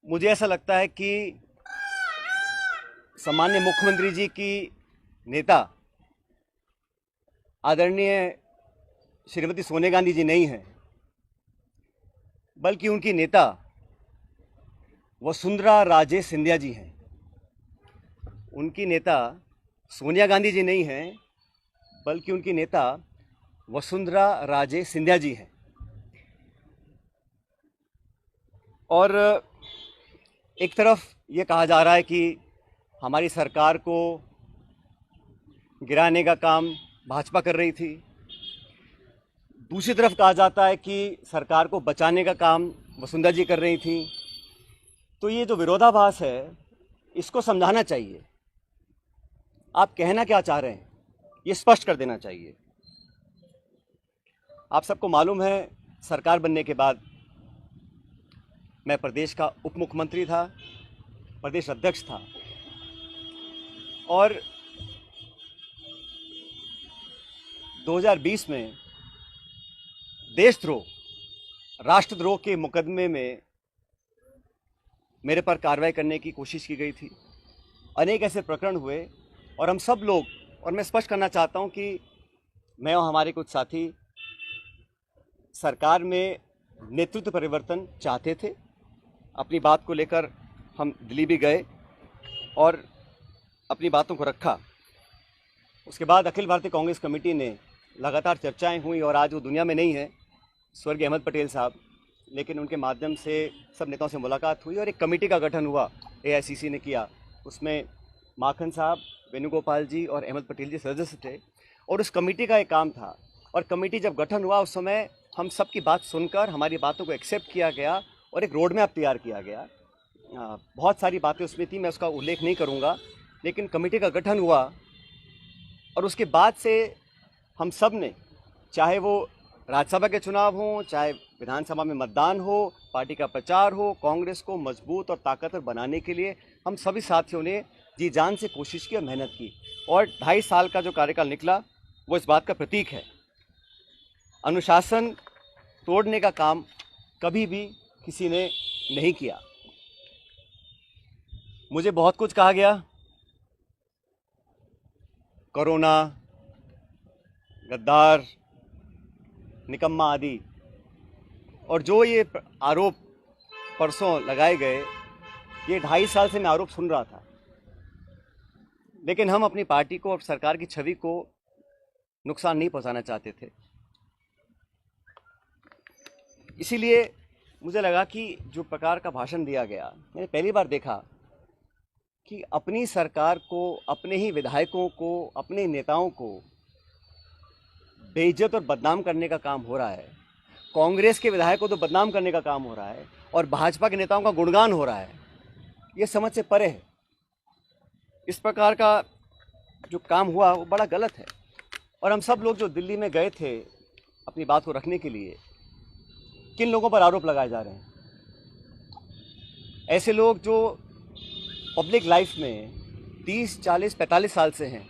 मुझे ऐसा लगता है कि सम्माननीय मुख्यमंत्री जी की नेता आदरणीय श्रीमती सोनिया गांधी जी नहीं हैं, बल्कि उनकी नेता वसुंधरा राजे सिंधिया जी हैं। उनकी नेता सोनिया गांधी जी नहीं हैं, बल्कि उनकी नेता वसुंधरा राजे सिंधिया जी हैं। और एक तरफ ये कहा जा रहा है कि हमारी सरकार को गिराने का काम भाजपा कर रही थी, दूसरी तरफ कहा जाता है कि सरकार को बचाने का काम वसुंधरा जी कर रही थी। तो ये जो विरोधाभास है, इसको समझाना चाहिए। आप कहना क्या चाह रहे हैं, ये स्पष्ट कर देना चाहिए। आप सबको मालूम है, सरकार बनने के बाद मैं प्रदेश का उप मुख्यमंत्री था, प्रदेश अध्यक्ष था, और 2020 में देशद्रोह, राष्ट्रद्रोह के मुकदमे में मेरे पर कार्रवाई करने की कोशिश की गई थी। अनेक ऐसे प्रकरण हुए और हम सब लोग, और मैं स्पष्ट करना चाहता हूं कि मैं और हमारे कुछ साथी सरकार में नेतृत्व परिवर्तन चाहते थे। अपनी बात को लेकर हम दिल्ली भी गए और अपनी बातों को रखा। उसके बाद अखिल भारतीय कांग्रेस कमेटी ने लगातार चर्चाएं हुई और आज वो दुनिया में नहीं है, स्वर्गीय अहमद पटेल साहब, लेकिन उनके माध्यम से सब नेताओं से मुलाकात हुई और एक कमेटी का गठन हुआ, एआईसीसी ने किया। उसमें माखन साहब, वेणुगोपाल जी और अहमद पटेल जी सदस्य थे और उस कमेटी का एक काम था। और कमेटी जब गठन हुआ, उस समय हम सब की बात सुनकर हमारी बातों को एक्सेप्ट किया गया और एक रोड मैप तैयार किया गया। बहुत सारी बातें उसमें थी, मैं उसका उल्लेख नहीं करूँगा, लेकिन कमेटी का गठन हुआ और उसके बाद से हम सब ने, चाहे वो राज्यसभा के चुनाव हों, चाहे विधानसभा में मतदान हो, पार्टी का प्रचार हो, कांग्रेस को मजबूत और ताकतवर बनाने के लिए हम सभी साथियों ने जी जान से कोशिश की और मेहनत की। और 2.5 साल का जो कार्यकाल निकला वो इस बात का प्रतीक है। अनुशासन तोड़ने का काम कभी भी किसी ने नहीं किया। मुझे बहुत कुछ कहा गया, कोरोना, गद्दार, निकम्मा आदि, और जो ये आरोप परसों लगाए गए, ये 2.5 साल से मैं आरोप सुन रहा था। लेकिन हम अपनी पार्टी को और सरकार की छवि को नुकसान नहीं पहुंचाना चाहते थे। इसीलिए मुझे लगा कि जो प्रकार का भाषण दिया गया, मैंने पहली बार देखा कि अपनी सरकार को, अपने ही विधायकों को, अपने नेताओं को बेइज्जत और बदनाम करने का काम हो रहा है। कांग्रेस के विधायकों को तो बदनाम करने का काम हो रहा है और भाजपा के नेताओं का गुणगान हो रहा है। ये समझ से परे है। इस प्रकार का जो काम हुआ वो बड़ा गलत है। और हम सब लोग जो दिल्ली में गए थे अपनी बात को रखने के लिए, किन लोगों पर आरोप लगाए जा रहे हैं? ऐसे लोग जो पब्लिक लाइफ में 30, 40, 45 साल से हैं।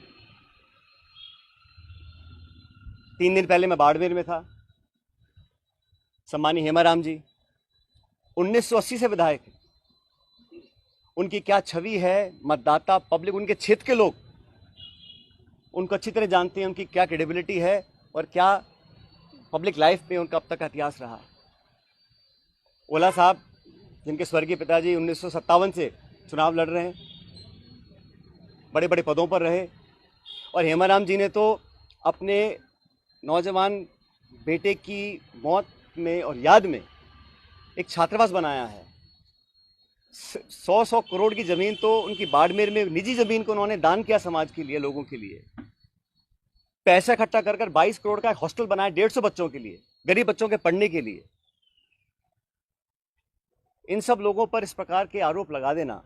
3 दिन पहले मैं बाड़मेर में था। सम्मानी हेमाराम जी 1980 से विधायक हैं। उनकी क्या छवि है, मतदाता, पब्लिक, उनके क्षेत्र के लोग उनको अच्छी तरह जानते हैं, उनकी क्या क्रेडिबिलिटी है और क्या पब्लिक लाइफ में उनका अब तक का इतिहास रहा। ओला साहब, जिनके स्वर्गीय पिताजी 1957 से चुनाव लड़ रहे हैं, बड़े बड़े पदों पर रहे, और हेमाराम जी ने तो अपने नौजवान बेटे की मौत में और याद में एक छात्रावास बनाया है। 100 करोड़ की ज़मीन तो उनकी बाड़मेर में, निजी ज़मीन को उन्होंने दान किया समाज के लिए, लोगों के लिए। पैसा इकट्ठा कर 22 करोड़ का एक हॉस्टल बनाया 150 बच्चों के लिए, गरीब बच्चों के पढ़ने के लिए। इन सब लोगों पर इस प्रकार के आरोप लगा देना